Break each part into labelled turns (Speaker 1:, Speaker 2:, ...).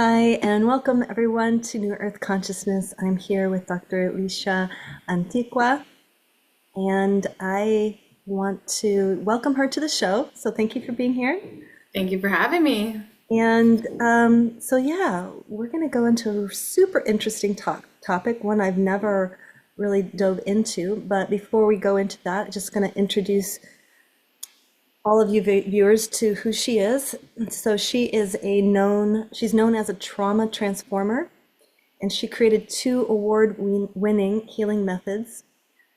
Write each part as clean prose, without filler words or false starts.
Speaker 1: Hi, and welcome everyone to New Earth Consciousness. I'm here with Dr. Lisha Antiqua, and I want to welcome her to the show. So thank you for being here.
Speaker 2: Thank you for having me.
Speaker 1: And yeah, we're going to go into a super interesting topic, one I've never really dove into. But before we go into that, I'm just going to introduce all of you viewers to who she is. So she's known as a trauma transformer, and she created two award-winning healing methods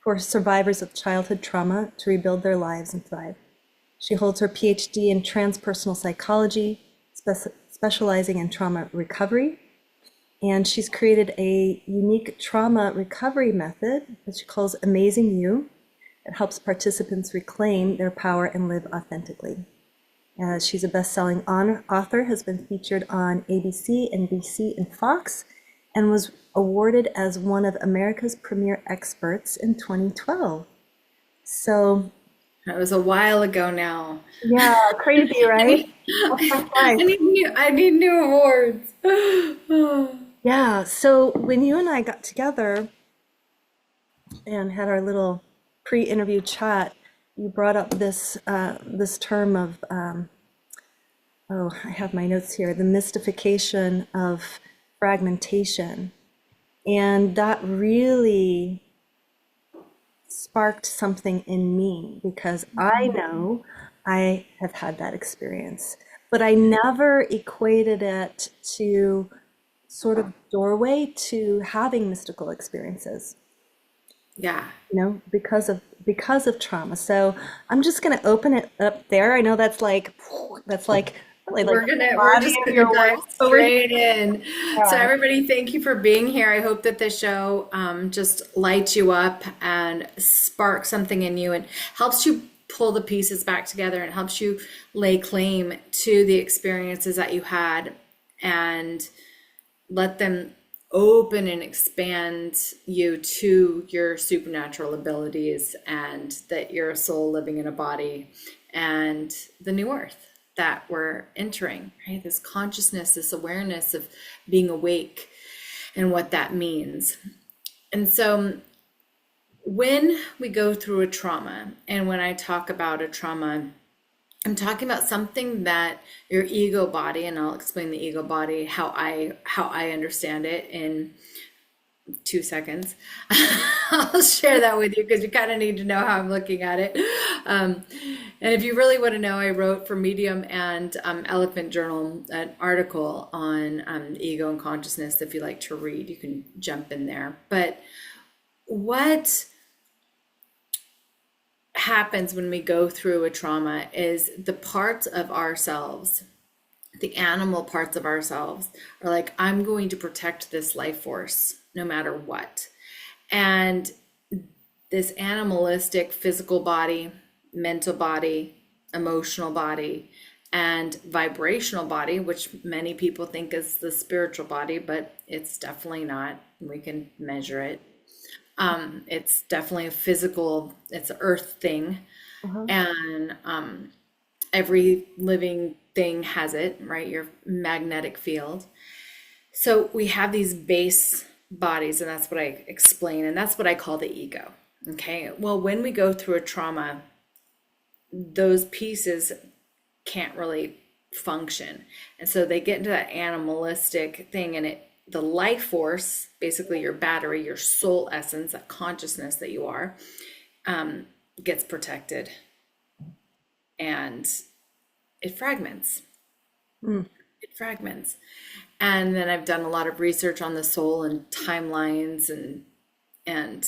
Speaker 1: for survivors of childhood trauma to rebuild their lives and thrive. She holds her PhD in transpersonal psychology, specializing in trauma recovery, and she's created a unique trauma recovery method that she calls Amazing You. It helps participants reclaim their power and live authentically. She's a best-selling author, has been featured on ABC, NBC, and Fox, and was awarded as one of America's premier experts in 2012. So,
Speaker 2: That was a while ago now.
Speaker 1: yeah, crazy,
Speaker 2: I
Speaker 1: right?
Speaker 2: need,
Speaker 1: Right.
Speaker 2: I need new awards.
Speaker 1: Yeah, so when you and I got together and had our little pre-interview chat, you brought up this term of oh, I have my notes here, the mystification of fragmentation. And that really sparked something in me because I know I have had that experience, but I never equated it to sort of doorway to having mystical experiences,
Speaker 2: Yeah.
Speaker 1: because of trauma. So I'm just going to open it up there. I know that's like really like the
Speaker 2: We're
Speaker 1: body
Speaker 2: just
Speaker 1: of
Speaker 2: gonna
Speaker 1: your
Speaker 2: dive
Speaker 1: words, but we're
Speaker 2: straight in. So
Speaker 1: yeah.
Speaker 2: everybody, thank you for being here. I hope that this show just lights you up and sparks something in you and helps you pull the pieces back together and helps you lay claim to the experiences that you had and let them open and expand you to your supernatural abilities and that you're a soul living in a body and the new earth that we're entering, right? This consciousness, this awareness of being awake and what that means. And so when we go through a trauma, and when I talk about a trauma, I'm talking about something that your ego body, and I'll explain the ego body how I understand it in 2 seconds. I'll share that with you because you kind of need to know how I'm looking at it. Um, and if you really want to know, I wrote for Medium and Elephant Journal an article on ego and consciousness. If you like to read, you can jump in there. But what happens when we go through a trauma is the parts of ourselves, the animal parts of ourselves, are like, I'm going to protect this life force no matter what. And this animalistic physical body, mental body, emotional body, and vibrational body, which many people think is the spiritual body, but it's definitely not. We can measure it. It's definitely a physical, it's an earth thing.
Speaker 1: Uh-huh.
Speaker 2: And every living thing has it, right? Your magnetic field. So we have these base bodies, and that's what I explain, and that's what I call the ego. Okay. Well, when we go through a trauma, those pieces can't really function. And so they get into that animalistic thing, and the life force, basically your battery, your soul essence, that consciousness that you are, gets protected and it fragments.
Speaker 1: Mm.
Speaker 2: It fragments. And then I've done a lot of research on the soul and timelines and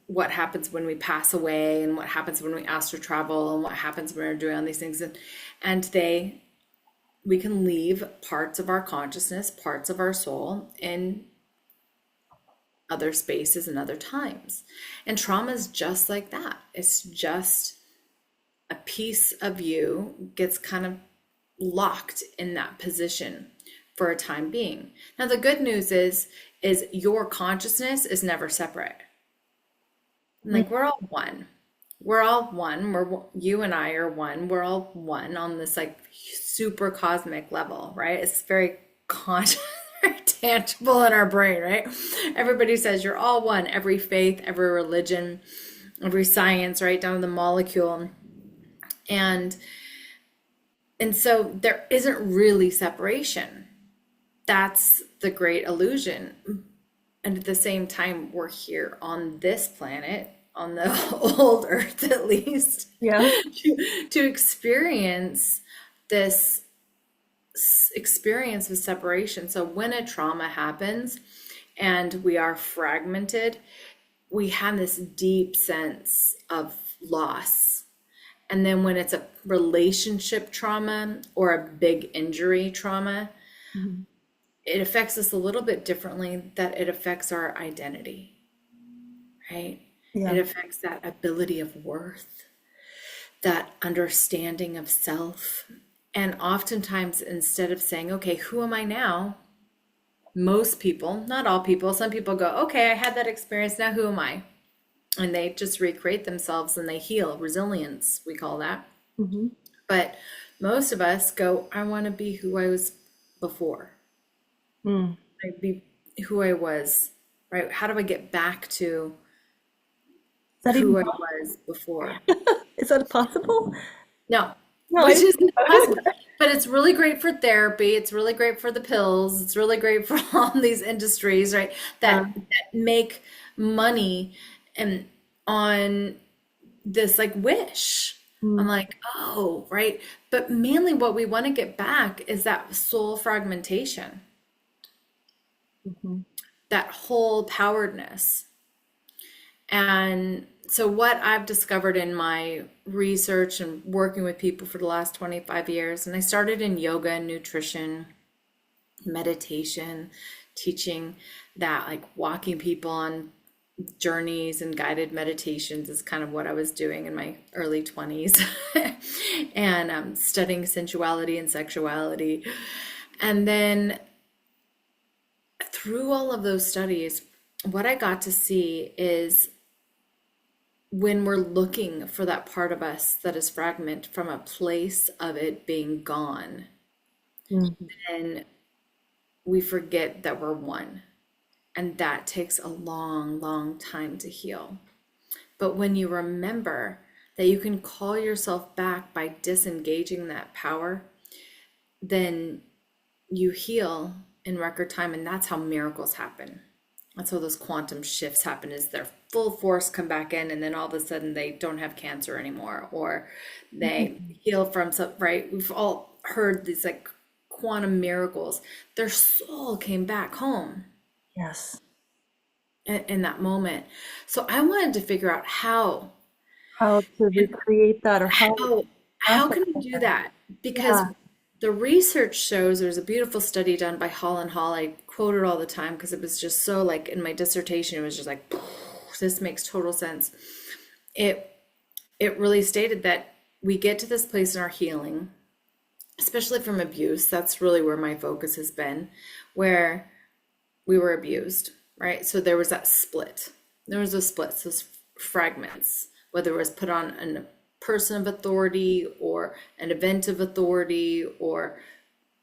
Speaker 2: what happens when we pass away and what happens when we astral travel and what happens when we're doing all these things. And we can leave parts of our consciousness, parts of our soul in other spaces and other times. And trauma is just like that. It's just a piece of you gets kind of locked in that position for a time being. Now the good news is your consciousness is never separate.
Speaker 1: Mm.
Speaker 2: Like we're all one. We're all one. You and I are one. We're all one on this like super cosmic level, right? It's very conscious. tangible in our brain, right? Everybody says you're all one, every faith, every religion, every science, right down to the molecule. And and so there isn't really separation. That's the great illusion. And at the same time, we're here on this planet, on the old earth at least,
Speaker 1: Yeah.
Speaker 2: to experience this experience of separation. So when a trauma happens and we are fragmented, we have this deep sense of loss. And then when it's a relationship trauma or a big injury trauma,
Speaker 1: Mhm.
Speaker 2: it affects us a little bit differently, that it affects our identity, right? It
Speaker 1: Yeah.
Speaker 2: affects that ability of worth, that understanding of self. And oftentimes, instead of saying, okay, who am I now? Most people, not all people, some people go, okay, I had that experience, now who am I? And they just recreate themselves and they heal. Resilience, we call that.
Speaker 1: Hmm.
Speaker 2: But most of us go, I want to be who I was before.
Speaker 1: Mm.
Speaker 2: I be who I was, right? How do I get back to
Speaker 1: Is that even
Speaker 2: who I
Speaker 1: possible?
Speaker 2: was before?
Speaker 1: Is that possible?
Speaker 2: No,
Speaker 1: No, I
Speaker 2: which
Speaker 1: didn't
Speaker 2: is
Speaker 1: think
Speaker 2: impossible.
Speaker 1: so.
Speaker 2: But it's really great for therapy. It's really great for the pills. It's really great for all these industries, right?
Speaker 1: Yeah.
Speaker 2: That make money and on this like wish. I'm
Speaker 1: Mm.
Speaker 2: like, oh, right. But mainly what we want to get back is that soul fragmentation,
Speaker 1: Mhm.
Speaker 2: that whole poweredness. And so, what I've discovered in my research and working with people for the last 25 years, and I started in yoga and nutrition, meditation, teaching that, like walking people on journeys and guided meditations is kind of what I was doing in my early 20s, and studying sensuality and sexuality. And then through all of those studies, what I got to see is when we're looking for that part of us that is fragment from a place of it being gone,
Speaker 1: Mm.
Speaker 2: and we forget that we're one. And that takes a long, long time to heal. But when you remember that you can call yourself back by disengaging that power, then you heal in record time. And that's how miracles happen. That's how those quantum shifts happen, is their full force come back in, and then all of a sudden they don't have cancer anymore, or they
Speaker 1: Mhm.
Speaker 2: heal from some, right? We've all heard these like quantum miracles. Their soul came back home
Speaker 1: Yes.
Speaker 2: in that moment. So I wanted to figure out
Speaker 1: How to recreate that or how to
Speaker 2: how
Speaker 1: process
Speaker 2: can we do
Speaker 1: that.
Speaker 2: that? Because
Speaker 1: Yeah.
Speaker 2: the research shows, there's a beautiful study done by Hall and Hall. I quote it all the time because it was just so, like, in my dissertation, it was just like, this makes total sense. It it really stated that we get to this place in our healing, especially from abuse. That's really where my focus has been, where we were abused, right? So there was that split. There was a split, those fragments, whether it was put on a person of authority or an event of authority, or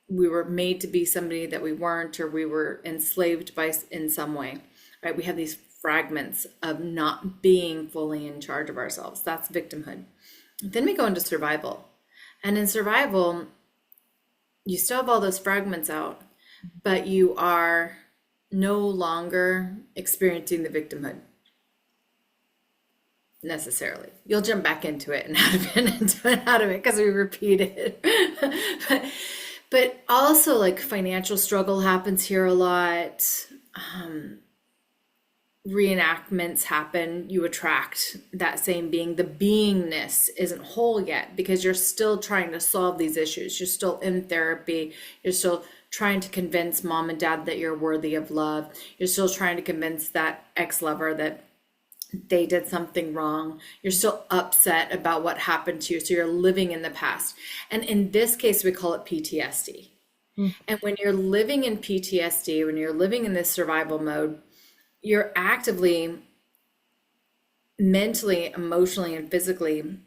Speaker 2: we were made to be somebody that we weren't, or we were enslaved by in some way, right? We have these fragments of not being fully in charge of ourselves. That's victimhood. Then we go into survival. And in survival, you still have all those fragments out, but you are no longer experiencing the victimhood necessarily. You'll jump back into it and out of it, into it, out of it, because we repeat it. but, but also, like, financial struggle happens here a lot. Um, Reenactments happen. You attract that same being. The beingness isn't whole yet because you're still trying to solve these issues. You're still in therapy. You're still trying to convince mom and dad that you're worthy of love. You're still trying to convince that ex-lover that they did something wrong. You're still upset about what happened to you. So you're living in the past. And in this case, we call it PTSD.
Speaker 1: Mm.
Speaker 2: And when you're living in PTSD, when you're living in this survival mode, you're actively, mentally, emotionally, and physically,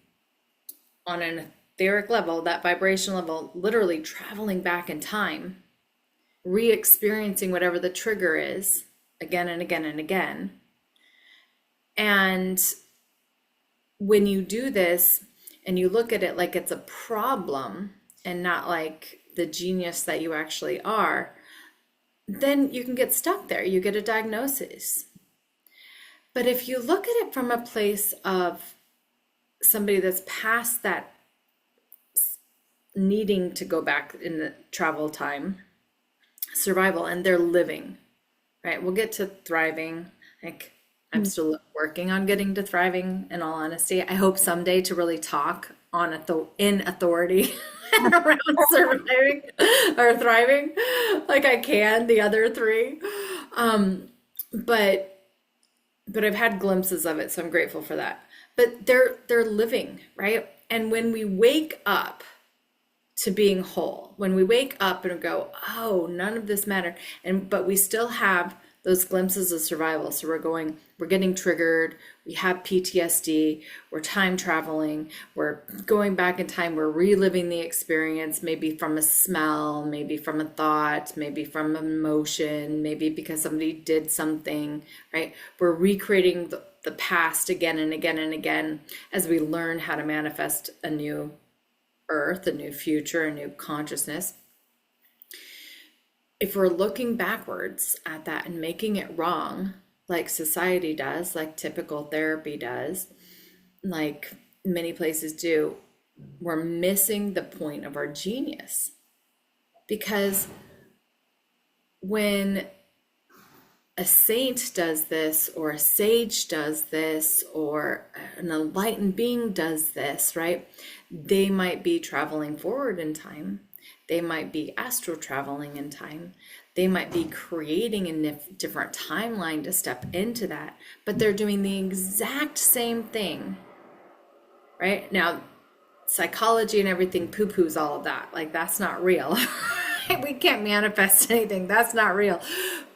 Speaker 2: on an etheric level, that vibration level, literally traveling back in time re-experiencing whatever the trigger is again and again and again. And when you do this and you look at it like it's a problem and not like the genius that you actually are, then you can get stuck there. You get a diagnosis. But if you look at it from a place of somebody that's past that needing to go back in the travel time, survival, and they're living, right? We'll get to thriving. Like, I'm still working on getting to thriving, in all honesty. I hope someday to really talk on in authority around surviving or thriving like I can the other three. But I've had glimpses of it, so I'm grateful for that. But they're living, right? And when we wake up to being whole, when we wake up and go, oh, none of this mattered, but we still have those glimpses of survival. So we're getting triggered, we have PTSD, we're time traveling, we're going back in time, we're reliving the experience, maybe from a smell, maybe from a thought, maybe from emotion, maybe because somebody did something, right? We're recreating the past again and again and again as we learn how to manifest a new earth, a new future, a new consciousness. If we're looking backwards at that and making it wrong, like society does, like typical therapy does, like many places do, we're missing the point of our genius. Because when a saint does this, or a sage does this, or an enlightened being does this, right? They might be traveling forward in time. They might be astral traveling in time. They might be creating a different timeline to step into that, but they're doing the exact same thing, right? Now, psychology and everything poo-poos all of that. Like, that's not real. We can't manifest anything. That's not real.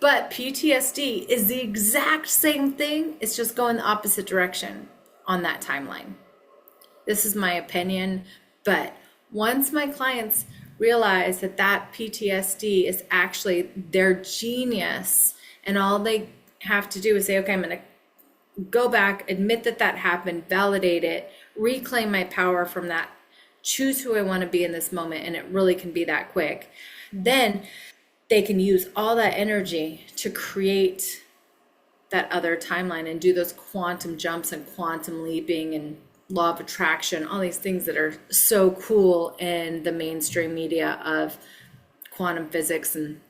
Speaker 2: But PTSD is the exact same thing. It's just going the opposite direction on that timeline. This is my opinion, but once my clients realize that PTSD is actually their genius, and all they have to do is say, okay, I'm going to go back, admit that happened, validate it, reclaim my power from that, choose who I want to be in this moment, and it really can be that quick. Then they can use all that energy to create that other timeline and do those quantum jumps and quantum leaping and law of attraction, all these things that are so cool in the mainstream media of quantum physics and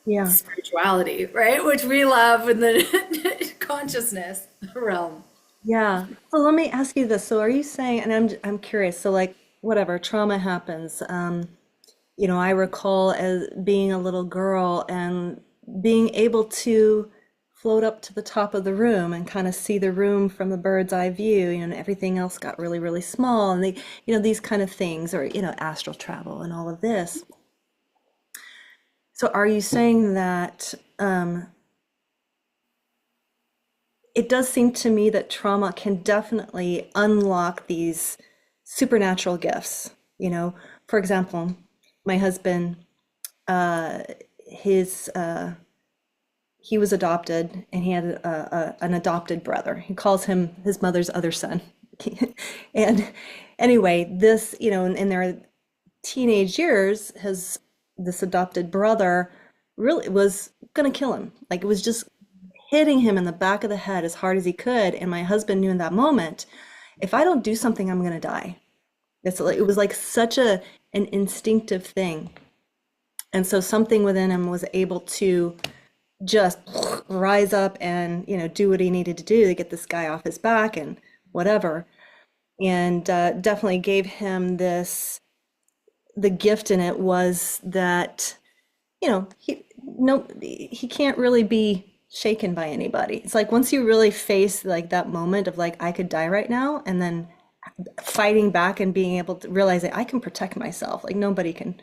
Speaker 1: Yeah.
Speaker 2: spirituality, right? Which we love in the consciousness realm.
Speaker 1: Yeah. So let me ask you this. So are you saying, and I'm curious, so like whatever trauma happens, I recall as being a little girl and being able to float up to the top of the room and kind of see the room from the bird's eye view, and everything else got really, really small, and these kind of things, or, astral travel and all of this. So are you saying that it does seem to me that trauma can definitely unlock these supernatural gifts? For example, my husband, his he was adopted, and he had an adopted brother. He calls him his mother's other son. And anyway, this, in their teenage years, this adopted brother really was going to kill him. Like, it was just hitting him in the back of the head as hard as he could. And my husband knew in that moment, if I don't do something, I'm going to die. It was like such an instinctive thing. And so something within him was able to just rise up and do what he needed to do to get this guy off his back and whatever, and definitely gave him the gift in it was that he can't really be shaken by anybody. It's like once you really face like that moment of like, I could die right now, and then fighting back and being able to realize that I can protect myself, like nobody can,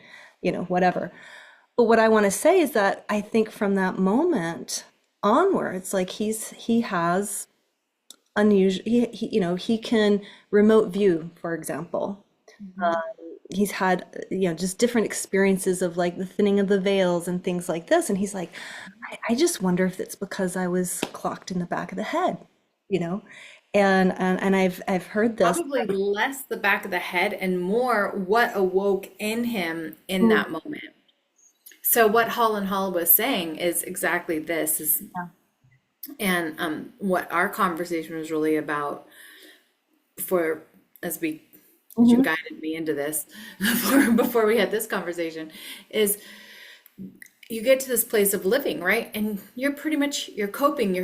Speaker 1: whatever. But what I want to say is that I think from that moment onwards, like he has unusual, he can remote view, for example. he's had, just different experiences of like the thinning of the veils and things like this. And he's like, I just wonder if it's because I was clocked in the back of the head, you know? And I've heard this.
Speaker 2: Probably less the back of the head and more what awoke in him in
Speaker 1: Mm,
Speaker 2: that moment. So what Hall and Hall was saying is exactly this is,
Speaker 1: yeah.
Speaker 2: and what our conversation was really about before, as you
Speaker 1: Hmm.
Speaker 2: guided me into this before we had this conversation, is you get to this place of living, right? And you're pretty much you're coping,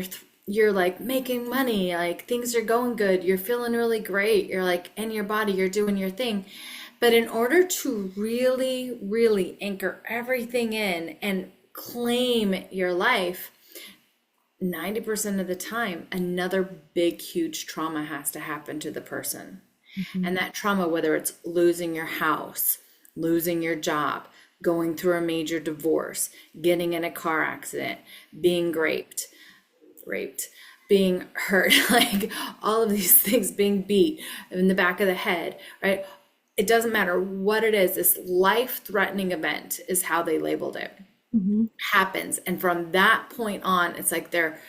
Speaker 2: you're like making money, like things are going good, you're feeling really great, you're like in your body, you're doing your thing. But in order to really, really anchor everything in and claim your life, 90% of the time, another big, huge trauma has to happen to the person.
Speaker 1: Hmm.
Speaker 2: And that trauma, whether it's losing your house, losing your job, going through a major divorce, getting in a car accident, being raped, being hurt, like all of these things, being beat in the back of the head, right? It doesn't matter what it is, this life-threatening event is how they labeled it,
Speaker 1: Hmm.
Speaker 2: happens. And from that point on, it's like their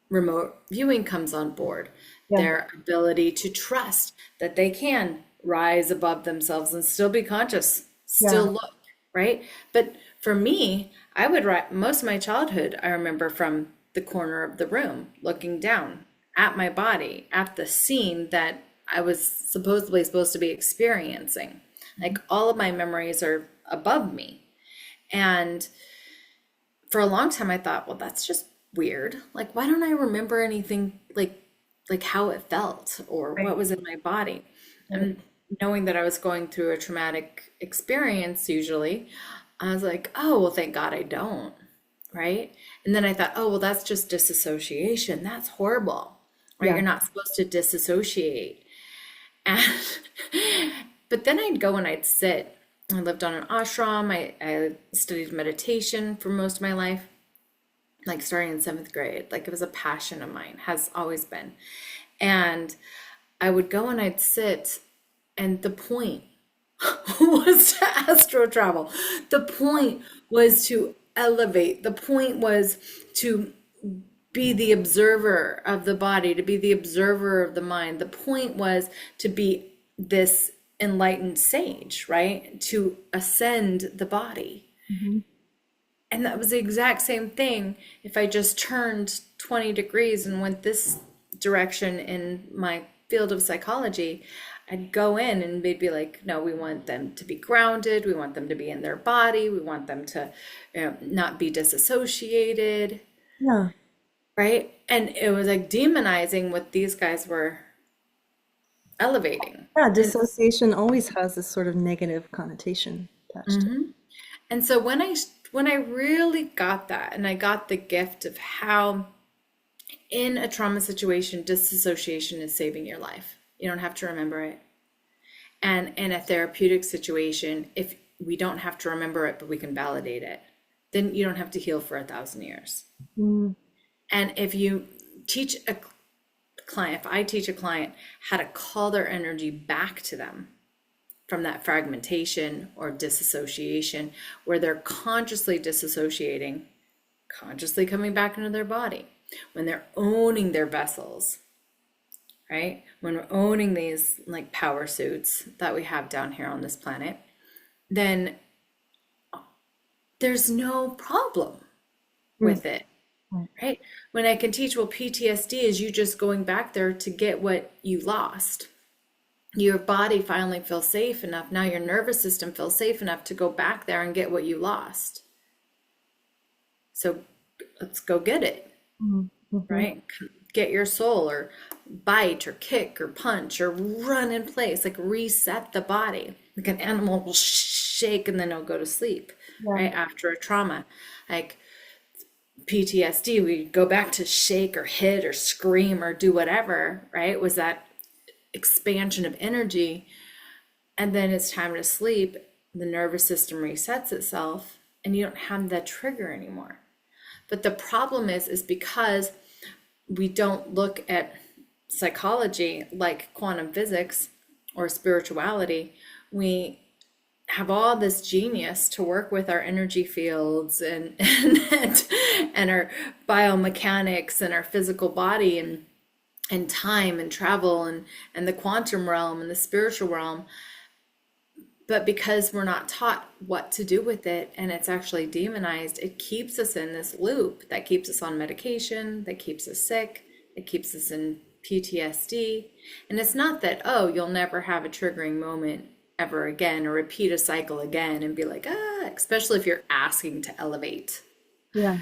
Speaker 2: remote viewing comes on board,
Speaker 1: Yeah.
Speaker 2: their ability to trust that they can rise above themselves and still be conscious, still
Speaker 1: Yeah.
Speaker 2: look, right? But for me, I would write most of my childhood, I remember from the corner of the room, looking down at my body, at the scene that I was supposedly supposed to be experiencing. Like all of my memories are above me. And for a long time I thought, well, that's just weird. Like, why don't I remember anything like how it felt or
Speaker 1: Right.
Speaker 2: what was in my body?
Speaker 1: Right.
Speaker 2: And knowing that I was going through a traumatic experience usually, I was like, oh, well, thank God I don't. Right. And then I thought, oh, well, that's just disassociation. That's horrible. Right.
Speaker 1: Yeah.
Speaker 2: You're not supposed to disassociate. And but then I'd go and I'd sit. I lived on an ashram. I studied meditation for most of my life, like starting in seventh grade. Like it was a passion of mine, has always been. And I would go and I'd sit, and the point was to astral travel. The point was to elevate. The point was to be the observer of the body, to be the observer of the mind. The point was to be this enlightened sage, right? To ascend the body.
Speaker 1: Hmm.
Speaker 2: And that was the exact same thing if I just turned 20 degrees and went this direction in my field of psychology. I'd go in and they'd be like, no, we want them to be grounded. We want them to be in their body. We want them to not be disassociated,
Speaker 1: Yeah.
Speaker 2: right? And it was like demonizing what these guys were elevating.
Speaker 1: Yeah.
Speaker 2: And
Speaker 1: Dissociation always has this sort of negative connotation attached to it.
Speaker 2: and so when I really got that and I got the gift of how in a trauma situation disassociation is saving your life. You don't have to remember it. And in a therapeutic situation, if we don't have to remember it, but we can validate it, then you don't have to heal for 1,000 years.
Speaker 1: Mm.
Speaker 2: And if you teach a client, if I teach a client how to call their energy back to them from that fragmentation or disassociation, where they're consciously disassociating, consciously coming back into their body, when they're owning their vessels, right? When we're owning these like power suits that we have down here on this planet, then there's no problem
Speaker 1: Mm.
Speaker 2: with it,
Speaker 1: Right.
Speaker 2: right? When I can teach, well, PTSD is you just going back there to get what you lost. Your body finally feels safe enough. Now your nervous system feels safe enough to go back there and get what you lost. So let's go get it,
Speaker 1: Mm. Hmm.
Speaker 2: right? Get your soul or bite or kick or punch or run in place, like reset the body. Like an animal will shake and then it'll go to sleep,
Speaker 1: Yeah.
Speaker 2: right? After a trauma. Like PTSD, we go back to shake or hit or scream or do whatever, right? Was that expansion of energy. And then it's time to sleep. The nervous system resets itself and you don't have that trigger anymore. But the problem is because we don't look at psychology like quantum physics or spirituality, we have all this genius to work with our energy fields and our biomechanics and our physical body and time and travel and the quantum realm and the spiritual realm. But because we're not taught what to do with it and it's actually demonized, it keeps us in this loop that keeps us on medication, that keeps us sick, that keeps us in PTSD. And it's not that, oh, you'll never have a triggering moment ever again or repeat a cycle again and be like, especially if you're asking to elevate.
Speaker 1: Yeah,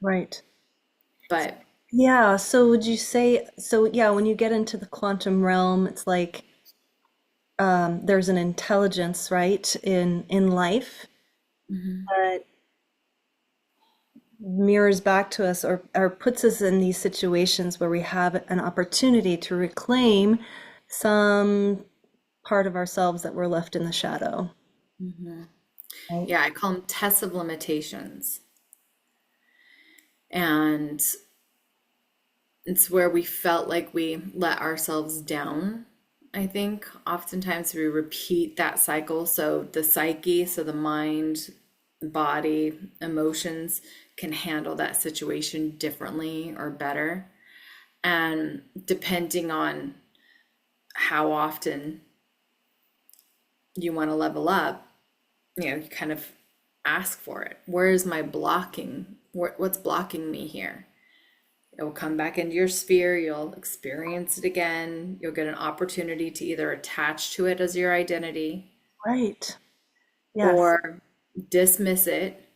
Speaker 1: right.
Speaker 2: But
Speaker 1: Yeah, so would you say, so yeah, when you get into the quantum realm, it's like there's an intelligence, right, in life that mirrors back to us or puts us in these situations where we have an opportunity to reclaim some part of ourselves that were left in the shadow, right?
Speaker 2: yeah, I call them tests of limitations. And it's where we felt like we let ourselves down. I think oftentimes we repeat that cycle. So the psyche, so the mind, body, emotions can handle that situation differently or better. And depending on how often you want to level up, you kind of ask for it. Where is my blocking? What's blocking me here? It will come back into your sphere. You'll experience it again. You'll get an opportunity to either attach to it as your identity
Speaker 1: Right. Yes.
Speaker 2: or dismiss it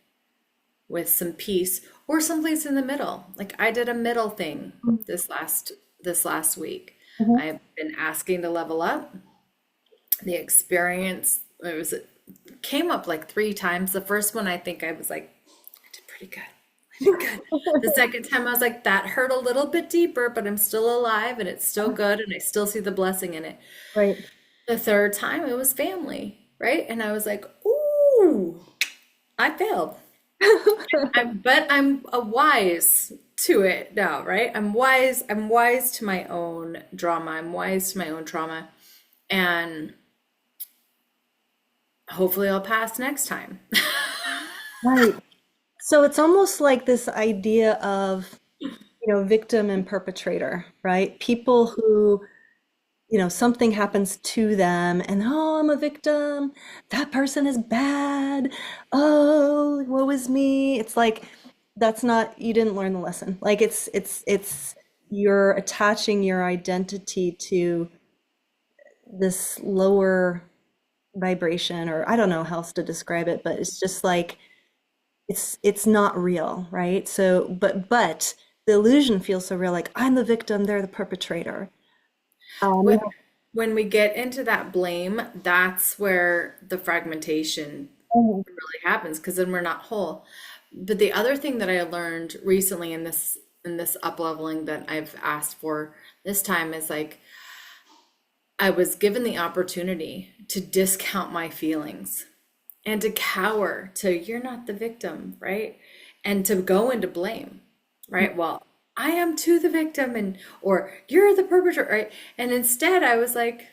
Speaker 2: with some peace or someplace in the middle. Like I did a middle thing this last week.
Speaker 1: Mhm.
Speaker 2: I've been asking to level up. The experience it came up like 3 times. The first one I think I was like, I did pretty good. I did good. The second time I was like, that hurt a little bit deeper, but I'm still alive and it's still good and I still see the blessing in it.
Speaker 1: Right.
Speaker 2: The third time it was family, right? And I was like, ooh, I failed. But I'm a wise to it now, right? I'm wise to my own drama. I'm wise to my own trauma. And hopefully I'll pass next time.
Speaker 1: Right. So it's almost like this idea of, victim and perpetrator, right? People who, something happens to them and, oh, I'm a victim. That person is bad. Oh, woe is me. It's like that's not, you didn't learn the lesson. Like it's you're attaching your identity to this lower vibration, or I don't know how else to describe it, but it's just like it's not real, right? So, but the illusion feels so real, like I'm the victim, they're the perpetrator.
Speaker 2: When
Speaker 1: Um,
Speaker 2: when we get into that blame, that's where the fragmentation
Speaker 1: Mhm.
Speaker 2: really happens because then we're not whole. But the other thing that I learned recently in this up leveling that I've asked for this time is like I was given the opportunity to discount my feelings and to cower to you're not the victim, right? And to go into blame, right? Well, I am too the victim and or you're the perpetrator, right? And instead I was like,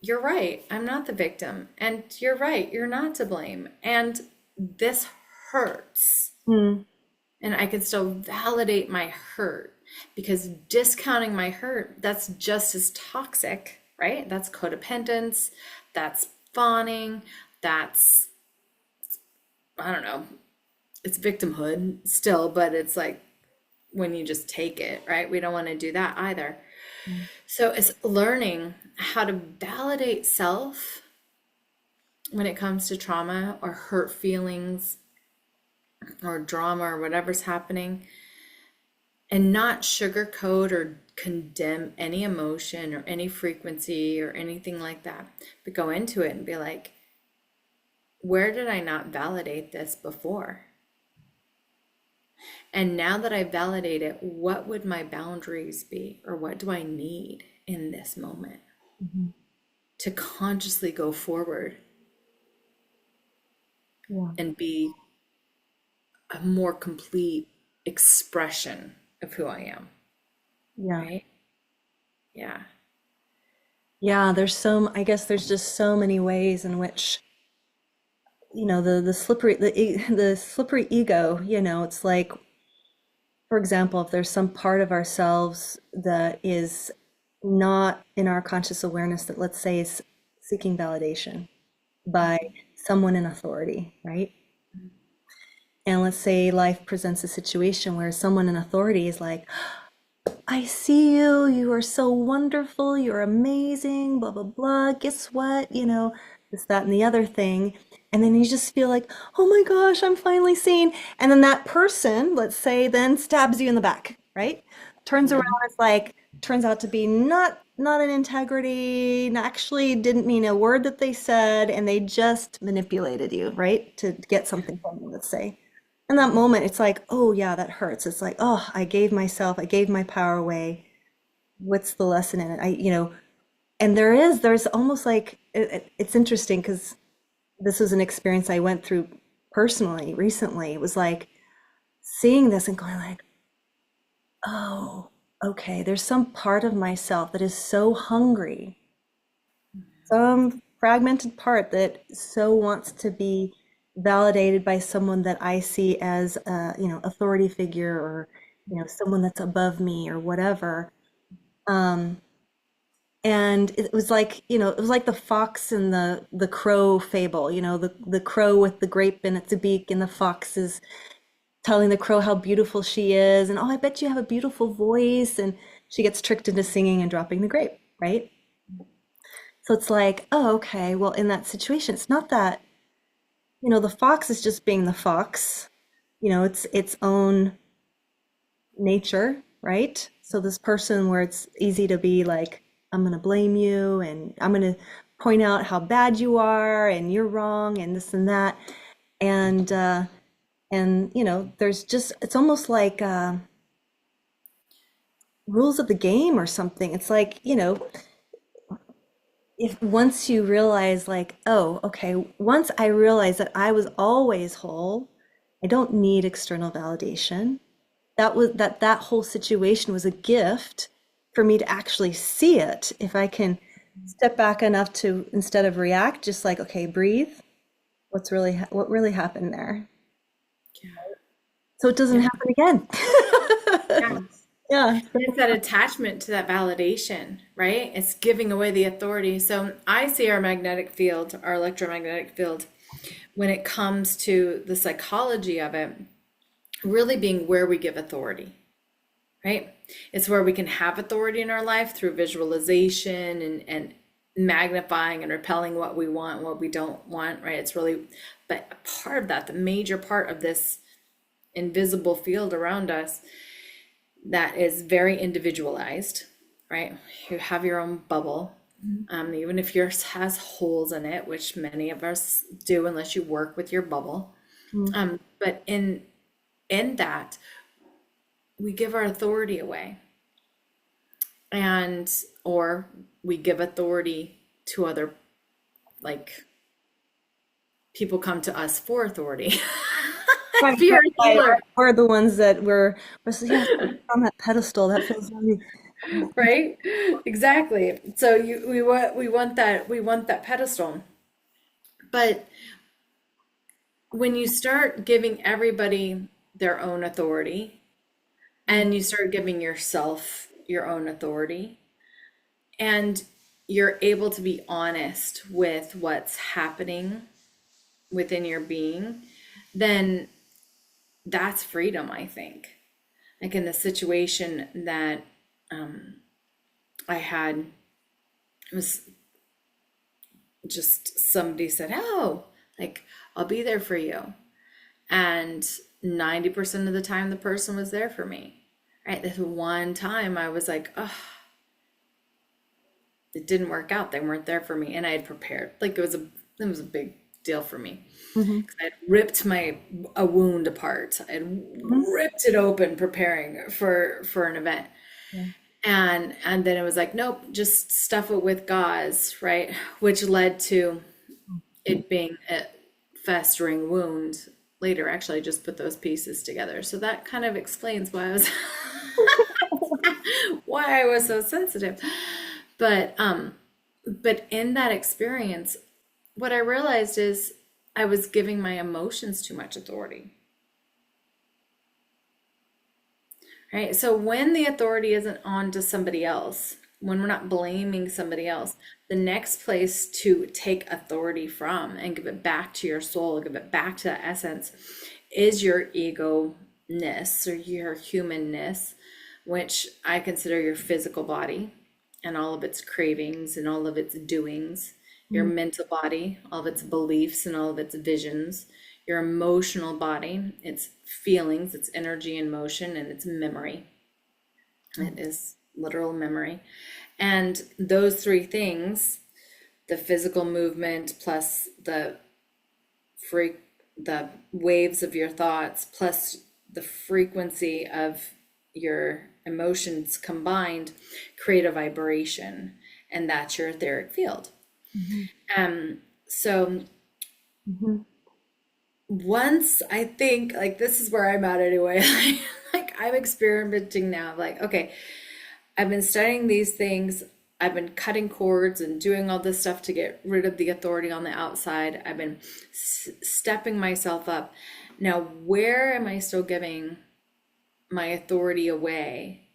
Speaker 2: you're right, I'm not the victim. And you're right, you're not to blame. And this hurts.
Speaker 1: Mm,
Speaker 2: And I can still validate my hurt because discounting my hurt, that's just as toxic, right? That's codependence, that's fawning, that's, I don't know, it's victimhood still, but it's like when you just take it, right? We don't want to do that either. So it's learning how to validate self when it comes to trauma or hurt feelings or drama or whatever's happening and not sugarcoat or condemn any emotion or any frequency or anything like that, but go into it and be like, where did I not validate this before? And now that I validate it, what would my boundaries be? Or what do I need in this moment
Speaker 1: mhm.
Speaker 2: to consciously go forward
Speaker 1: Yeah,
Speaker 2: and be a more complete expression of who I am,
Speaker 1: yeah,
Speaker 2: right? Yeah.
Speaker 1: yeah. I guess there's just so many ways in which the slippery ego, it's like, for example, if there's some part of ourselves that is not in our conscious awareness that, let's say, is seeking validation by someone in authority, right? And let's say life presents a situation where someone in authority is like, I see you, you are so wonderful, you're amazing, blah, blah, blah. Guess what? This, that, and the other thing. And then you just feel like, oh my gosh, I'm finally seen. And then that person, let's say, then stabs you in the back, right? Turns around, it's like, turns out to be not an integrity, actually didn't mean a word that they said, and they just manipulated you, right? To get something from you, let's say. In that moment, it's like, oh yeah, that hurts. It's like, oh, I gave my power away. What's the lesson in it? And there's almost like, it's interesting because this was an experience I went through personally recently. It was like seeing this and going like, oh, okay, there's some part of myself that is so hungry, some fragmented part that so wants to be validated by someone that I see as a, authority figure, or, someone that's above me or whatever. Um, and it was like, it was like the fox and the crow fable, the crow with the grape in its beak, and the fox is telling the crow how beautiful she is, and oh, I bet you have a beautiful voice, and she gets tricked into singing and dropping the grape, right? So it's like, oh, okay, well, in that situation, it's not that, the fox is just being the fox, it's its own nature, right? So this person where it's easy to be like, I'm going to blame you, and I'm going to point out how bad you are and you're wrong and this and that. And there's just, it's almost like rules of the game or something. It's like, if once you realize like, oh, okay, once I realize that I was always whole, I don't need external validation. That whole situation was a gift for me to actually see it. If I can step back enough to, instead of react, just like, okay, breathe. What really happened there? So it doesn't
Speaker 2: Yeah.
Speaker 1: happen again.
Speaker 2: Yeah.
Speaker 1: Yeah.
Speaker 2: It's that attachment to that validation, right? It's giving away the authority. So I see our magnetic field, our electromagnetic field, when it comes to the psychology of it, really being where we give authority, right? It's where we can have authority in our life through visualization and magnifying and repelling what we want and what we don't want, right? It's really, but a part of that, the major part of this invisible field around us that is very individualized, right? You have your own bubble, even if yours has holes in it, which many of us do, unless you work with your bubble.
Speaker 1: Mm.
Speaker 2: But in that, we give our authority away, and or we give authority to other, like people come to us for authority.
Speaker 1: Right,
Speaker 2: If you're a
Speaker 1: right.
Speaker 2: healer,
Speaker 1: We're the ones that we're so, yeah, on that pedestal. That feels really,
Speaker 2: right? Exactly. So we want that pedestal. But when you start giving everybody their own authority, and you start giving yourself your own authority, and you're able to be honest with what's happening within your being, then that's freedom, I think. Like in the situation that I had, it was just somebody said, oh, like, I'll be there for you. And 90% of the time, the person was there for me. Right. This one time I was like, oh, it didn't work out. They weren't there for me. And I had prepared. Like it was a big deal for me.
Speaker 1: mhm,
Speaker 2: I had ripped a wound apart. I had
Speaker 1: mhm,
Speaker 2: ripped it open preparing for an event.
Speaker 1: yeah.
Speaker 2: And then it was like, nope, just stuff it with gauze, right? Which led to it being a festering wound later. Actually, I just put those pieces together. So that kind of explains why I was why I was so sensitive. But in that experience, what I realized is I was giving my emotions too much authority. Right? So when the authority isn't on to somebody else, when we're not blaming somebody else, the next place to take authority from and give it back to your soul, give it back to that essence, is your ego-ness or your humanness, which I consider your physical body and all of its cravings and all of its doings, your mental body, all of its beliefs and all of its visions, your emotional body, its feelings, its energy and motion, and its memory. It is literal memory. And those three things, the physical movement plus the waves of your thoughts plus the frequency of your emotions combined, create a vibration, and that's your etheric field. So once I think, like, this is where I'm at anyway, like I'm experimenting now, like, okay, I've been studying these things. I've been cutting cords and doing all this stuff to get rid of the authority on the outside. I've been stepping myself up. Now, where am I still giving my authority away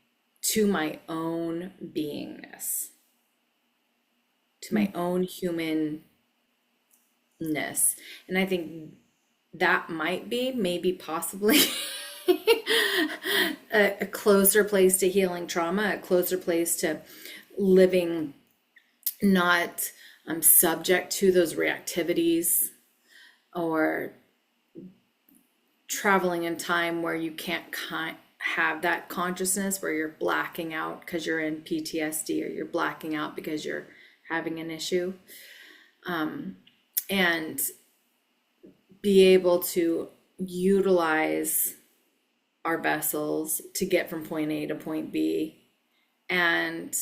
Speaker 2: to my own beingness, to my own humanness? And I think that might be, maybe possibly, a closer place to healing trauma, a closer place to living not subject to those reactivities, or traveling in time where you can't have that consciousness, where you're blacking out because you're in PTSD, or you're blacking out because you're having an issue, and be able to utilize our vessels to get from point A to point B, and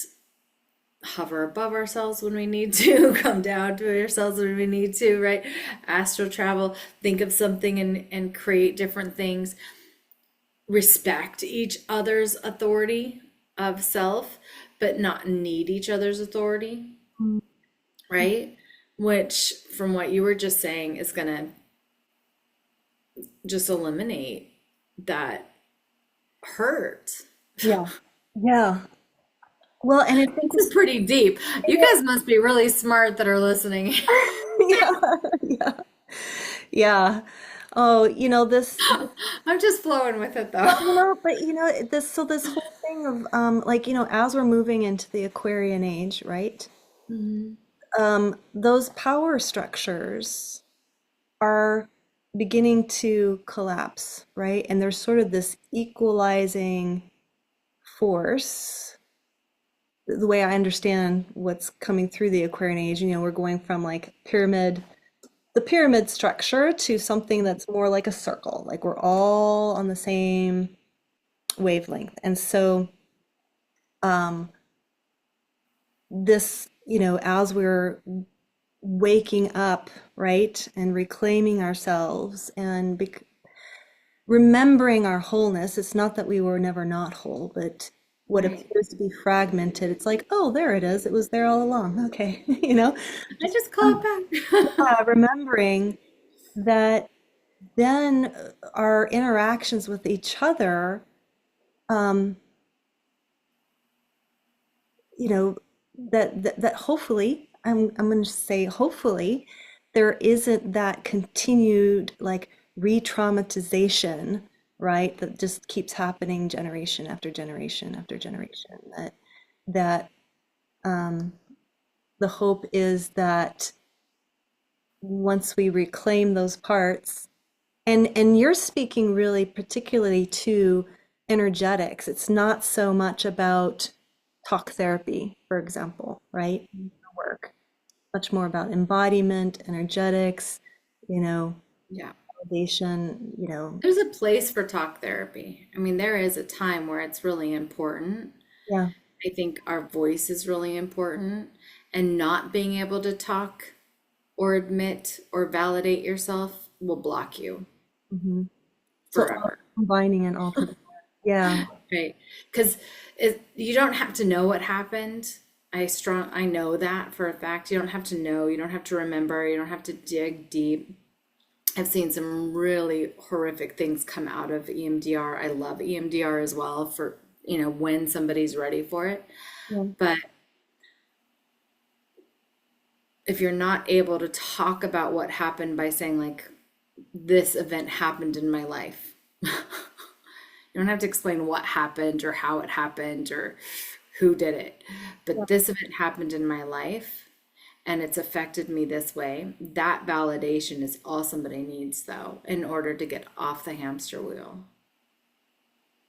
Speaker 2: hover above ourselves when we need to, come down to ourselves when we need to, right? Astral travel, think of something and create different things, respect each other's authority of self, but not need each other's authority, right? Which, from what you were just saying, is going to just eliminate that hurt.
Speaker 1: Yeah. Yeah. Well, and I think
Speaker 2: This is pretty deep. You guys must be really smart that are listening.
Speaker 1: yeah, yeah, yeah. Oh, this,
Speaker 2: I'm just flowing with it though.
Speaker 1: well, but this, so this whole thing of like, as we're moving into the Aquarian age, right? Those power structures are beginning to collapse, right? And there's sort of this equalizing force. The way I understand what's coming through the Aquarian age, we're going from like the pyramid structure to something that's more like a circle, like we're all on the same wavelength. And so this, as we're waking up, right, and reclaiming ourselves and remembering our wholeness, it's not that we were never not whole, but what
Speaker 2: Right.
Speaker 1: appears to be fragmented, it's like, oh, there it is. It was there all along. Okay.
Speaker 2: I just call it back.
Speaker 1: Remembering that then our interactions with each other, um, you know, that hopefully, I'm going to say hopefully, there isn't that continued like re-traumatization, right? That just keeps happening generation after generation after generation. That um, the hope is that once we reclaim those parts, and you're speaking really particularly to energetics. It's not so much about talk therapy, for example, right? Work much more about embodiment, energetics, you know,
Speaker 2: Yeah.
Speaker 1: validation.
Speaker 2: There's a place for talk therapy. I mean, there is a time where it's really important.
Speaker 1: Yeah.
Speaker 2: I think our voice is really important, and not being able to talk or admit or validate yourself will block you
Speaker 1: hmm So all
Speaker 2: forever.
Speaker 1: combining and all together. Yeah.
Speaker 2: Right. Because you don't have to know what happened. I know that for a fact. You don't have to know, you don't have to remember, you don't have to dig deep. I've seen some really horrific things come out of EMDR. I love EMDR as well for, when somebody's ready for it.
Speaker 1: Yeah.
Speaker 2: But if you're not able to talk about what happened by saying, like, this event happened in my life, you don't have to explain what happened or how it happened or who did it.
Speaker 1: Yeah.
Speaker 2: But this event happened in my life and it's affected me this way. That validation is all somebody needs, though, in order to get off the hamster wheel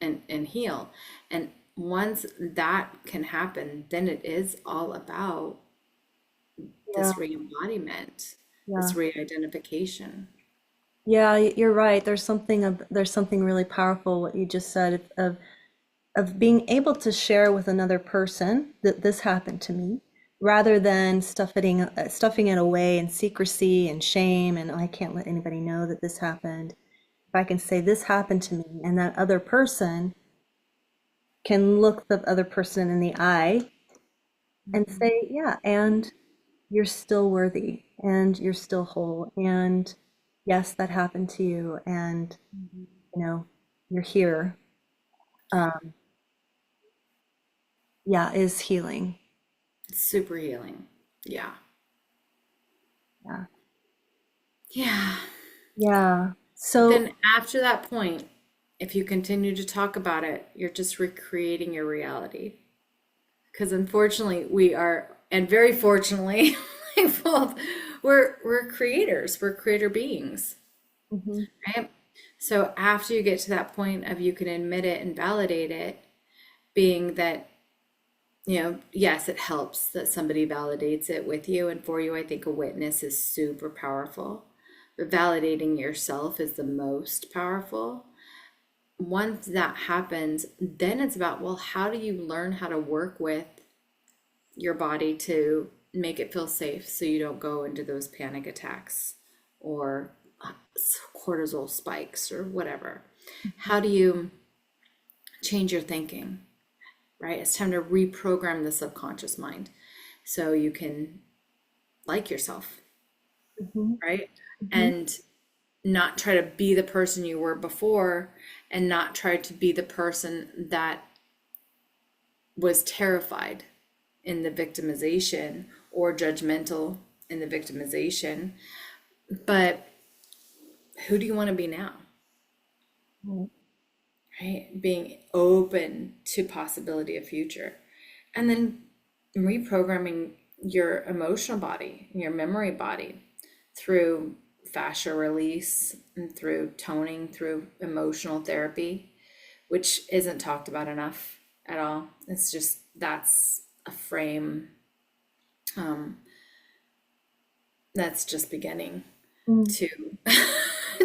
Speaker 2: and heal. And once that can happen, then it is all about
Speaker 1: Yeah.
Speaker 2: this re-embodiment,
Speaker 1: Yeah.
Speaker 2: this re-identification.
Speaker 1: Yeah, you're right. There's something really powerful what you just said of being able to share with another person that this happened to me, rather than stuffing it away in secrecy and shame and, "Oh, I can't let anybody know that this happened." If I can say this happened to me, and that other person can look the other person in the eye and say, "Yeah, and you're still worthy, and you're still whole, and yes, that happened to you, and you know, you're here." Um, yeah, is healing.
Speaker 2: It's super healing. Yeah.
Speaker 1: Yeah.
Speaker 2: Yeah.
Speaker 1: Yeah.
Speaker 2: But
Speaker 1: So,
Speaker 2: then after that point, if you continue to talk about it, you're just recreating your reality. Because unfortunately, we are, and very fortunately, like both, we're creators, we're creator beings,
Speaker 1: mhm,
Speaker 2: right? So after you get to that point of you can admit it and validate it, being that, yes, it helps that somebody validates it with you and for you. I think a witness is super powerful, but validating yourself is the most powerful. Once that happens, then it's about, well, how do you learn how to work with your body to make it feel safe so you don't go into those panic attacks or cortisol spikes or whatever? How do you change your thinking, right? It's time to reprogram the subconscious mind so you can like yourself,
Speaker 1: mhm,
Speaker 2: right?
Speaker 1: mhm.
Speaker 2: And not try to be the person you were before and not try to be the person that was terrified in the victimization or judgmental in the victimization. But who do you want to be now?
Speaker 1: Right.
Speaker 2: Right? Being open to possibility of future. And then reprogramming your emotional body, your memory body through fascia release and through toning, through emotional therapy, which isn't talked about enough at all. It's just that's a frame that's just beginning
Speaker 1: Mm.
Speaker 2: to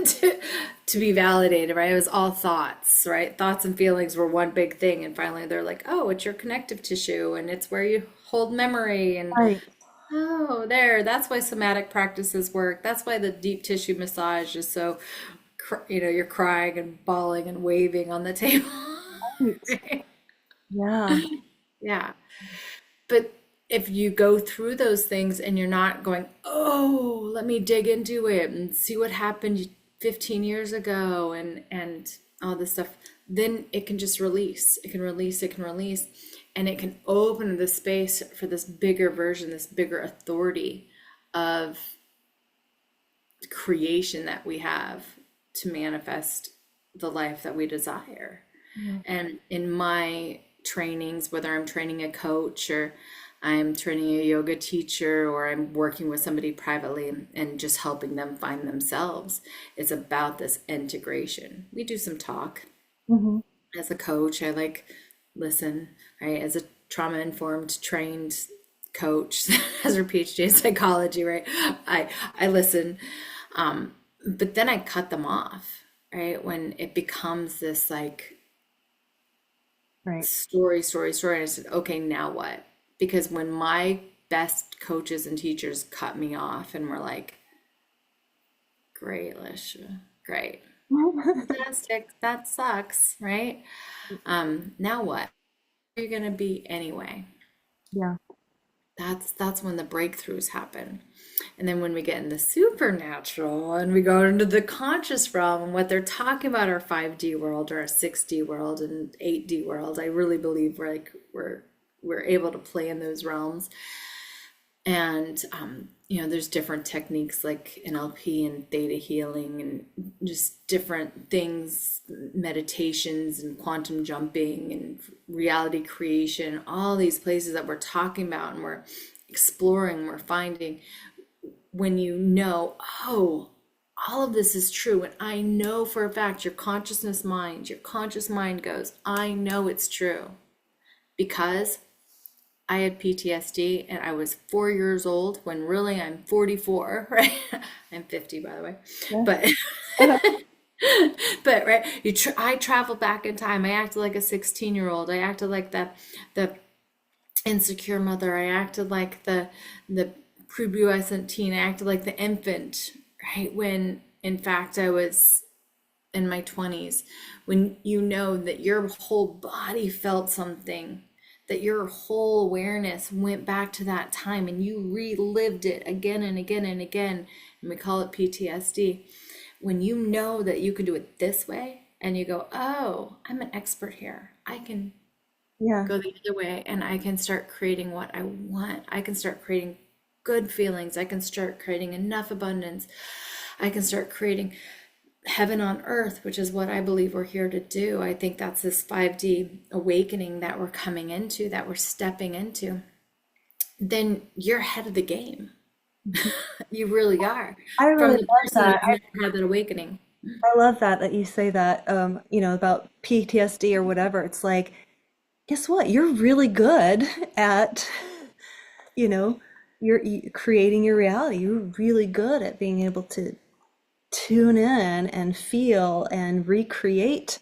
Speaker 2: to, to be validated, right? It was all thoughts, right? Thoughts and feelings were one big thing, and finally they're like, oh, it's your connective tissue, and it's where you hold memory, and
Speaker 1: Right.
Speaker 2: oh, there. That's why somatic practices work. That's why the deep tissue massage is so, you're crying and bawling and waving on the table.
Speaker 1: Right. Yeah.
Speaker 2: Yeah. But if you go through those things and you're not going, oh, let me dig into it and see what happened 15 years ago and all this stuff, then it can just release. It can release, it can release, and it can open the space for this bigger version, this bigger authority of creation that we have to manifest the life that we desire.
Speaker 1: Yeah.
Speaker 2: And in my trainings, whether I'm training a coach or I'm training a yoga teacher or I'm working with somebody privately and just helping them find themselves, it's about this integration. We do some talk.
Speaker 1: Mhm.
Speaker 2: As a coach, I like listen, right? As a trauma informed trained coach has her PhD in psychology, right? I listen. But then I cut them off, right? When it becomes this like
Speaker 1: Right.
Speaker 2: story. And I said, okay, now what? Because when my best coaches and teachers cut me off and were like, great, Lisha, great, fantastic, that sucks, right? Now what? Who are you gonna be anyway?
Speaker 1: Yeah.
Speaker 2: That's when the breakthroughs happen. And then when we get in the supernatural and we go into the conscious realm, and what they're talking about, our 5D world or our 6D world and 8D world, I really believe we're able to play in those realms. And there's different techniques like NLP and theta healing and just different things, meditations and quantum jumping and reality creation, all these places that we're talking about and we're exploring, we're finding. When you know, oh, all of this is true, and I know for a fact, your conscious mind goes, I know it's true because I had PTSD and I was 4 years old when really I'm 44, right? I'm 50, by the way.
Speaker 1: Yeah.
Speaker 2: But
Speaker 1: Okay.
Speaker 2: but right, I traveled back in time. I acted like a 16-year-old. I acted like the insecure mother. I acted like the prepubescent teen. I acted like the infant, right? When in fact I was in my 20s. When you know that your whole body felt something, that your whole awareness went back to that time and you relived it again and again and again, and we call it PTSD. When you know that you can do it this way and you go, oh, I'm an expert here, I can
Speaker 1: Yeah.
Speaker 2: go the other way and I can start creating what I want. I can start creating good feelings. I can start creating enough abundance. I can start creating heaven on earth, which is what I believe we're here to do. I think that's this 5D awakening that we're coming into, that we're stepping into. Then you're ahead of the game. You really are.
Speaker 1: I
Speaker 2: From
Speaker 1: really
Speaker 2: the
Speaker 1: love
Speaker 2: person
Speaker 1: that.
Speaker 2: who's never had that awakening.
Speaker 1: I love that you say that, about PTSD or whatever. It's like, guess what? You're really good at, you know, creating your reality. You're really good at being able to tune in and feel and recreate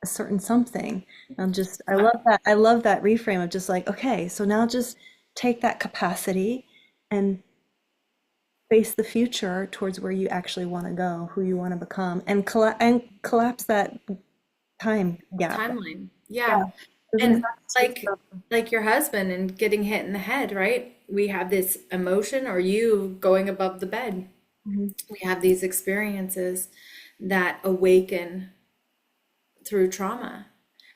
Speaker 1: a certain something. I love that. I love that reframe of just like, okay, so now just take that capacity and face the future towards where you actually want to go, who you want to become, and collapse that time gap.
Speaker 2: Timeline. Yeah.
Speaker 1: Yeah, doesn't have
Speaker 2: And
Speaker 1: to take
Speaker 2: like like your husband and getting hit in the head, right? We have this emotion or you going above the bed.
Speaker 1: Mhm.
Speaker 2: We have these experiences that awaken through trauma.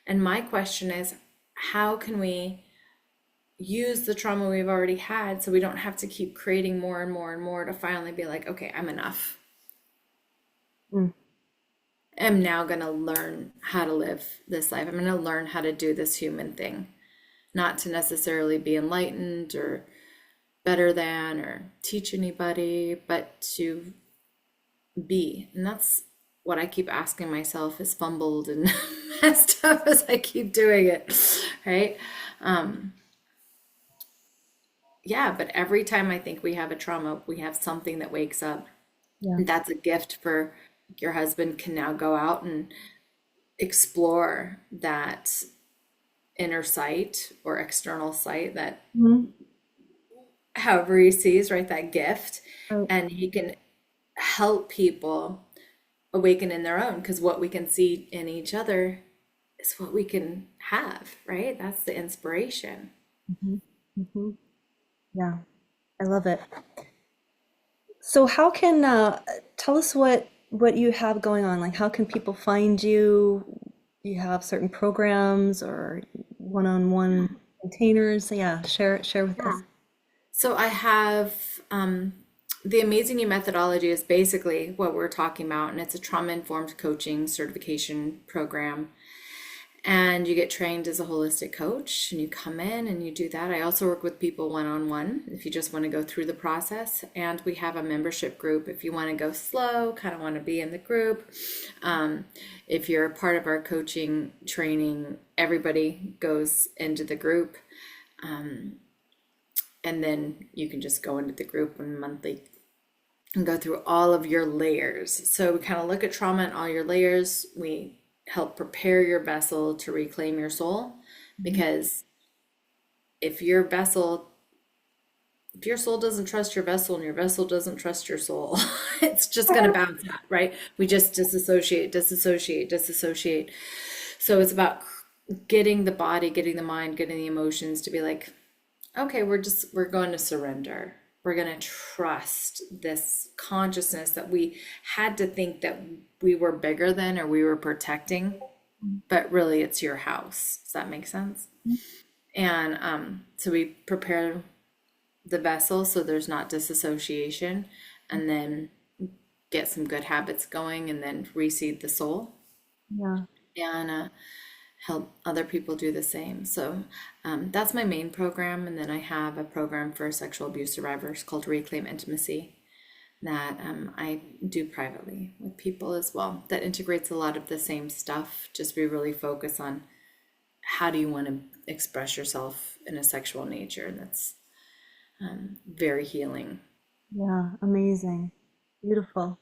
Speaker 2: And my question is, how can we use the trauma we've already had so we don't have to keep creating more and more and more to finally be like, okay, I'm enough.
Speaker 1: Mm.
Speaker 2: I'm now going to learn how to live this life. I'm going to learn how to do this human thing, not to necessarily be enlightened or better than or teach anybody, but to be. And that's what I keep asking myself, is fumbled and messed up as I keep doing it, right? Um, yeah, but every time I think we have a trauma, we have something that wakes up.
Speaker 1: Yeah.
Speaker 2: And that's a gift for your husband can now go out and explore that inner sight or external sight, that
Speaker 1: Mhm.
Speaker 2: however he sees, right, that gift,
Speaker 1: Right.
Speaker 2: and he can help people awaken in their own, because what we can see in each other is what we can have, right? That's the inspiration.
Speaker 1: Mhm. Mhm. Yeah, I love it. So how can tell us what you have going on? Like how can people find you? Do you have certain programs or one-on-one containers? Yeah, share with us.
Speaker 2: Yeah. So I have the Amazing You methodology is basically what we're talking about, and it's a trauma-informed coaching certification program. And you get trained as a holistic coach and you come in and you do that. I also work with people one-on-one if you just want to go through the process. And we have a membership group if you want to go slow, kind of want to be in the group. If you're a part of our coaching training, everybody goes into the group. And then you can just go into the group and monthly and go through all of your layers. So we kind of look at trauma and all your layers. We help prepare your vessel to reclaim your soul, because if your vessel if your soul doesn't trust your vessel and your vessel doesn't trust your soul, it's just going to bounce out, right? We just disassociate, disassociate, disassociate. So it's about getting the body, getting the mind, getting the emotions to be like, okay, we're going to surrender. We're going to trust this consciousness that we had to think that we were bigger than or we were protecting, but really it's your house. Does that make sense? And so we prepare the vessel so there's not disassociation, and then get some good habits going, and then reseed the soul
Speaker 1: Yeah.
Speaker 2: and help other people do the same. So that's my main program. And then I have a program for sexual abuse survivors called Reclaim Intimacy that I do privately with people as well. That integrates a lot of the same stuff. Just we really focus on how do you want to express yourself in a sexual nature. And that's very healing.
Speaker 1: Yeah. Amazing. Beautiful.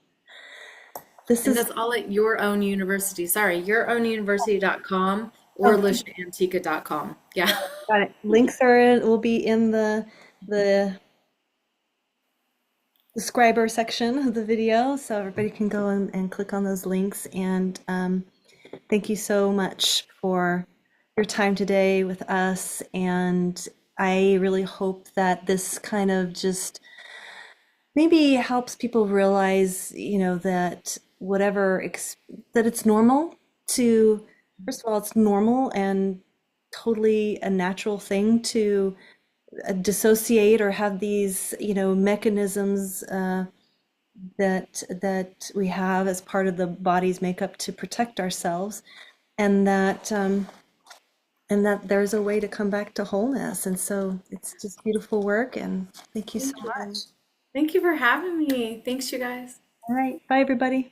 Speaker 1: This
Speaker 2: And
Speaker 1: is
Speaker 2: that's all at your own university. Sorry, yourownuniversity.com or
Speaker 1: okay.
Speaker 2: lishaantiqua.com. Yeah.
Speaker 1: Got it. Links will be in the describer section of the video, so everybody can go and click on those links. And thank you so much for your time today with us. And I really hope that this kind of just maybe helps people realize, that that it's normal to, first of all, it's normal and totally a natural thing to dissociate or have these, mechanisms that we have as part of the body's makeup to protect ourselves, and that there's a way to come back to wholeness. And so it's just beautiful work, and thank you so
Speaker 2: Thank you.
Speaker 1: much.
Speaker 2: Thank you for having me. Thanks, you guys.
Speaker 1: All right, bye everybody.